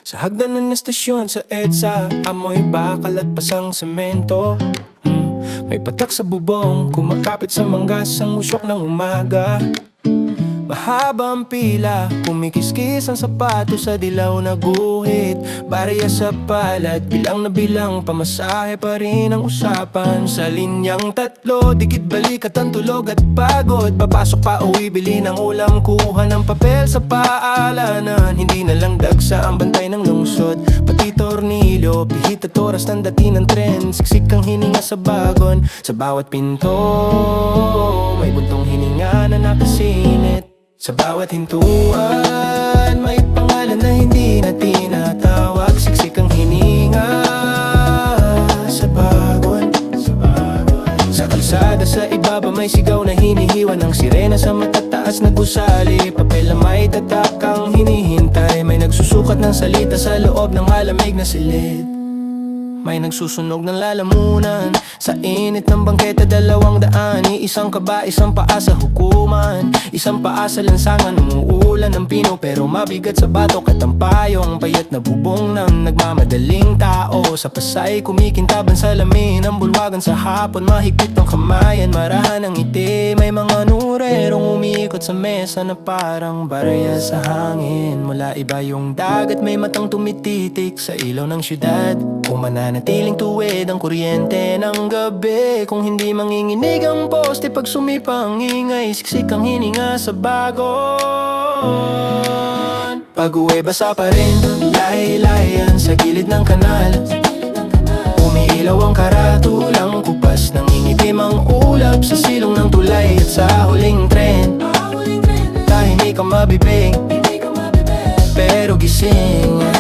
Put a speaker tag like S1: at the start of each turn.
S1: Sa hagdanan ng estasyon sa EDSA, amoy bakal at pasang semento. May patak sa bubong, kumakapit sa manggas ang usok ng umaga. Mahaba ang pila, kumikiskis ang sapatos sa dilaw na guhit. Barya sa palad, bilang na bilang, pamasahe pa rin ang usapan. Sa linyang tatlo, dikit balik at ang tulog at pagod. Papasok pa uwi, bili ng ulam, kuha ng papel sa paalanan. Hindi na lang dagsa ang bantay ng lungsod, pati tornilyo, pihit at oras ng dating ng tren. Siksik ang hininga sa bagon, sa bawat pinto may buntong hininga na nakasinit. Sa bawat hintuan, may pangalan na hindi na tinatawag. Siksik ang hininga sa bagon. Sa kalsada sa ibaba may sigaw na hinihiwa ng sirena sa matataas na gusali. Papel na may tatak ang hinihintay, may nagsusukat ng salita sa loob ng malamig na silid. May nagsusunog ng lalamunan sa init ng bangketa, 200. Isang kaba, isang paa sa hukuman, isang paa sa lansangan. Umuulan ng pino pero mabigat sa batok at ang payo. Ang payat na bubong ng nagmamadaling tao. Sa Pasay kumikintaban sa lamin ang bulwagan sa hapon. Mahigpit ang kamayan, marahan ang ngiti. May mga nurerong umiikot sa mesa na parang barya sa hangin. Mula iba yung dagat, may matang tumititik sa ilaw ng syudad. Mananatiling tuwid ang kuryente ng gabi. Kung hindi manginginig ang poste pag sumipa ang ingay, siksik ang hininga sa bagon. Pag-uwi basa pa rin, lahi-layan sa gilid ng kanal. Umiilaw ang karatulang kupas, nangingitim ang ulap sa silong ng tulay. At sa huling tren, tahimik ang mabibig, pero gising